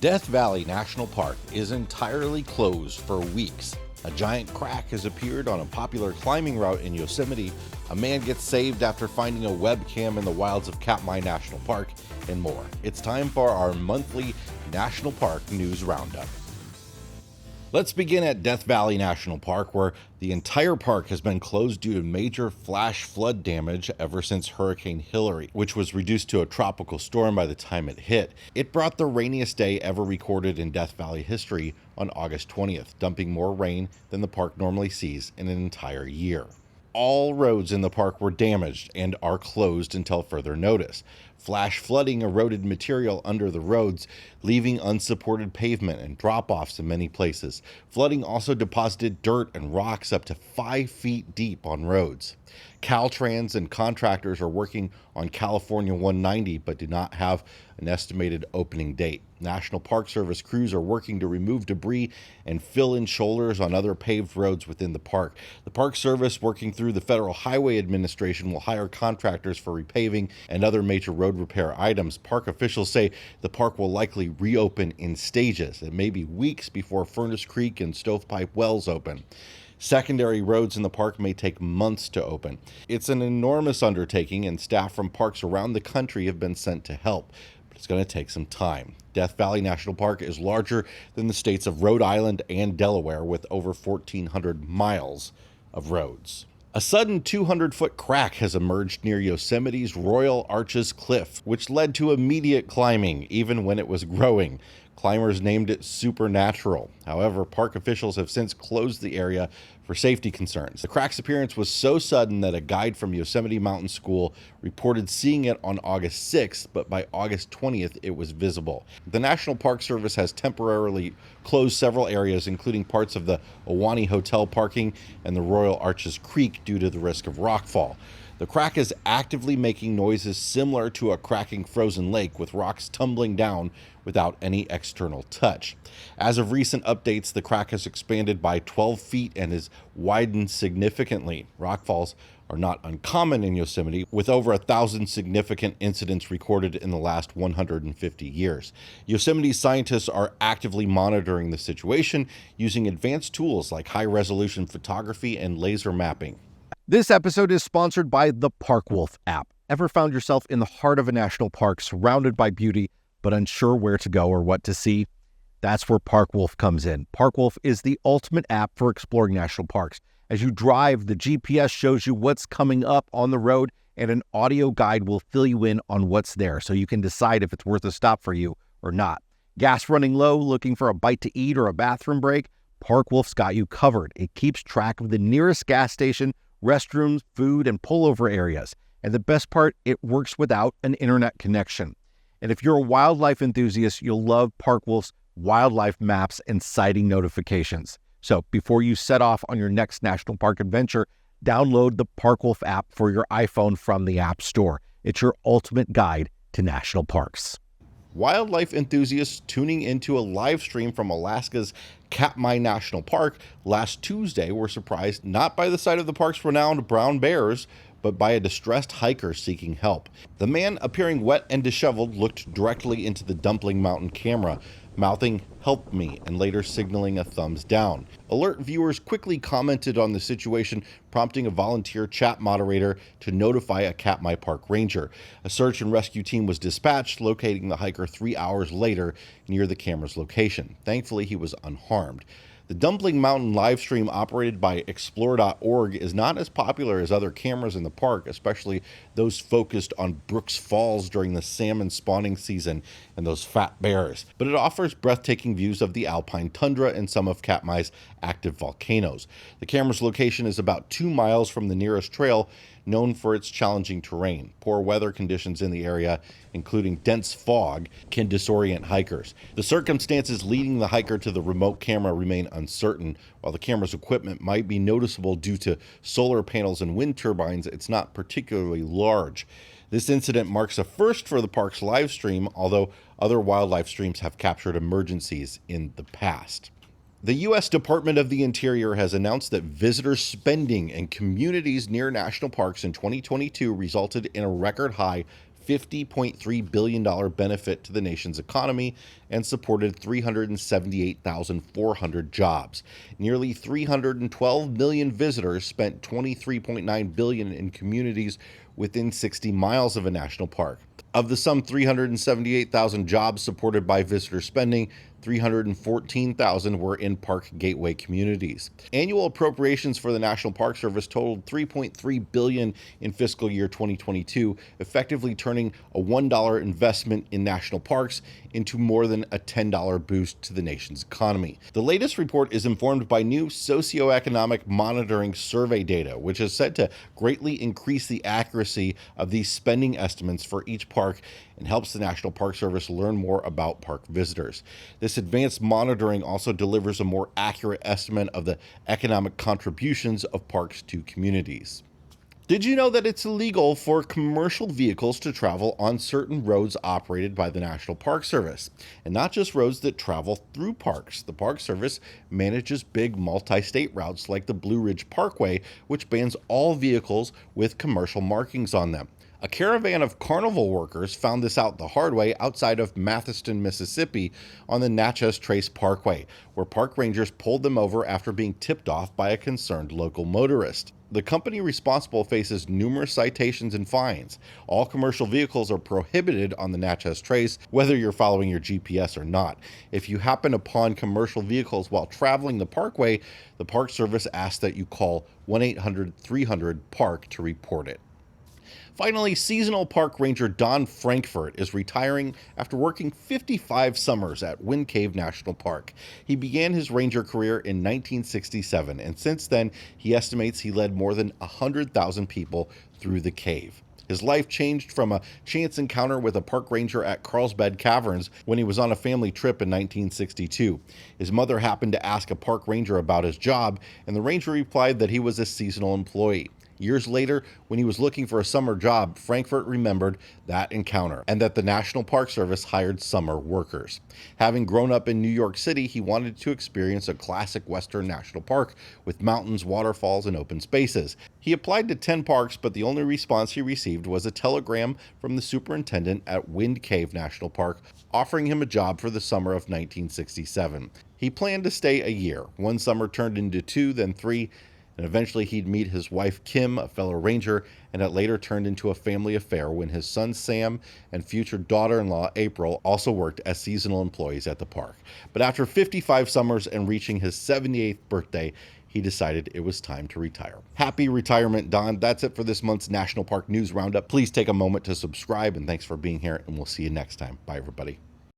Death Valley National Park is entirely closed for weeks. A giant crack has appeared on a popular climbing route in Yosemite. A man gets saved after finding a webcam in the wilds of Katmai National Park, and more. It's time for our monthly National Park News Roundup. Let's begin at Death Valley National Park, where the entire park has been closed due to major flash flood damage ever since Hurricane Hilary, which was reduced to a tropical storm by the time it hit. It brought the rainiest day ever recorded in Death Valley history on August 20th, dumping more rain than the park normally sees in an entire year. All roads in the park were damaged and are closed until further notice. Flash flooding eroded material under the roads, leaving unsupported pavement and drop-offs in many places. Flooding also deposited dirt and rocks up to 5 feet deep on roads. Caltrans and contractors are working on California 190 but do not have an estimated opening date. National Park Service crews are working to remove debris and fill in shoulders on other paved roads within the park. The Park Service, working through the Federal Highway Administration, will hire contractors for repaving and other major road repair items. Park officials say the park will likely reopen in stages. It may be weeks before Furnace Creek and Stovepipe Wells open. Secondary roads in the park may take months to open. It's an enormous undertaking, and staff from parks around the country have been sent to help. But it's going to take some time. Death Valley National Park is larger than the states of Rhode Island and Delaware, with over 1,400 miles of roads. A sudden 200-foot crack has emerged near Yosemite's Royal Arches Cliff, which led to immediate climbing, even when it was growing. Climbers named it Supernatural. However, park officials have since closed the area for safety concerns. The crack's appearance was so sudden that a guide from Yosemite Mountain School reported seeing it on August 6th, but by August 20th it was visible. The National Park Service has temporarily closed several areas, including parts of the Ahwahnee Hotel parking and the Royal Arches Creek, due to the risk of rockfall. The crack is actively making noises similar to a cracking frozen lake, with rocks tumbling down without any external touch. As of recent updates, the crack has expanded by 12 feet and has widened significantly. Rockfalls are not uncommon in Yosemite, with over 1,000 significant incidents recorded in the last 150 years. Yosemite scientists are actively monitoring the situation using advanced tools like high-resolution photography and laser mapping. This episode is sponsored by the ParkWolf app. Ever found yourself in the heart of a national park, surrounded by beauty, but unsure where to go or what to see? That's where ParkWolf comes in. ParkWolf is the ultimate app for exploring national parks. As you drive, the GPS shows you what's coming up on the road, and an audio guide will fill you in on what's there, so you can decide if it's worth a stop for you or not. Gas running low, looking for a bite to eat or a bathroom break? ParkWolf's got you covered. It keeps track of the nearest gas station, restrooms, food, and pullover areas. And the best part, it works without an internet connection. And if you're a wildlife enthusiast, you'll love ParkWolf's wildlife maps and sighting notifications. So before you set off on your next national park adventure, download the ParkWolf app for your iPhone from the App Store. It's your ultimate guide to national parks. Wildlife enthusiasts tuning into a live stream from Alaska's Katmai National Park last Tuesday were surprised not by the sight of the park's renowned brown bears, but by a distressed hiker seeking help. The man, appearing wet and disheveled, looked directly into the Dumpling Mountain camera, mouthing "help me" and later signaling a thumbs down. Alert viewers quickly commented on the situation, prompting a volunteer chat moderator to notify a Katmai Park ranger. A search and rescue team was dispatched, locating the hiker 3 hours later near the camera's location. Thankfully, he was unharmed. The Dumpling Mountain live stream, operated by Explore.org, is not as popular as other cameras in the park, especially those focused on Brooks Falls during the salmon spawning season and those fat bears. But it offers breathtaking views of the alpine tundra and some of Katmai's active volcanoes. The camera's location is about 2 miles from the nearest trail, known for its challenging terrain. Poor weather conditions in the area, including dense fog, can disorient hikers. The circumstances leading the hiker to the remote camera remain uncertain. While the camera's equipment might be noticeable due to solar panels and wind turbines, it's not particularly large. This incident marks a first for the park's live stream, although other wildlife streams have captured emergencies in the past. The U.S. Department of the Interior has announced that visitor spending in communities near national parks in 2022 resulted in a record high $50.3 billion benefit to the nation's economy and supported 378,400 jobs. Nearly 312 million visitors spent $23.9 billion in communities within 60 miles of a national park. Of the some 378,000 jobs supported by visitor spending, 314,000 were in park gateway communities. Annual appropriations for the National Park Service totaled $3.3 billion in fiscal year 2022, effectively turning a $1 investment in national parks into more than a $10 boost to the nation's economy. The latest report is informed by new socioeconomic monitoring survey data, which is said to greatly increase the accuracy of these spending estimates for each park and helps the National Park Service learn more about park visitors. This advanced monitoring also delivers a more accurate estimate of the economic contributions of parks to communities. Did you know that it's illegal for commercial vehicles to travel on certain roads operated by the National Park Service? And not just roads that travel through parks. The Park Service manages big multi-state routes like the Blue Ridge Parkway, which bans all vehicles with commercial markings on them. A caravan of carnival workers found this out the hard way outside of Mathiston, Mississippi on the Natchez Trace Parkway, where park rangers pulled them over after being tipped off by a concerned local motorist. The company responsible faces numerous citations and fines. All commercial vehicles are prohibited on the Natchez Trace, whether you're following your GPS or not. If you happen upon commercial vehicles while traveling the parkway, the Park Service asks that you call 1-800-300-PARK to report it. Finally, seasonal park ranger Don Frankfurt is retiring after working 55 summers at Wind Cave National Park. He began his ranger career in 1967, and since then, he estimates he led more than 100,000 people through the cave. His life changed from a chance encounter with a park ranger at Carlsbad Caverns when he was on a family trip in 1962. His mother happened to ask a park ranger about his job, and the ranger replied that he was a seasonal employee. Years later, when he was looking for a summer job, Frankfurt remembered that encounter and that the National Park Service hired summer workers. Having grown up in New York City, he wanted to experience a classic Western national park with mountains, waterfalls, and open spaces. He applied to 10 parks, but the only response he received was a telegram from the superintendent at Wind Cave National Park offering him a job for the summer of 1967. He planned to stay a year. One summer turned into 2, then 3, and eventually he'd meet his wife Kim, a fellow ranger, and it later turned into a family affair when his son Sam and future daughter-in-law April also worked as seasonal employees at the park. But after 55 summers and reaching his 78th birthday, he decided it was time to retire. Happy retirement, Don. That's it for this month's National Park News Roundup. Please take a moment to subscribe, and thanks for being here, and we'll see you next time. Bye, everybody.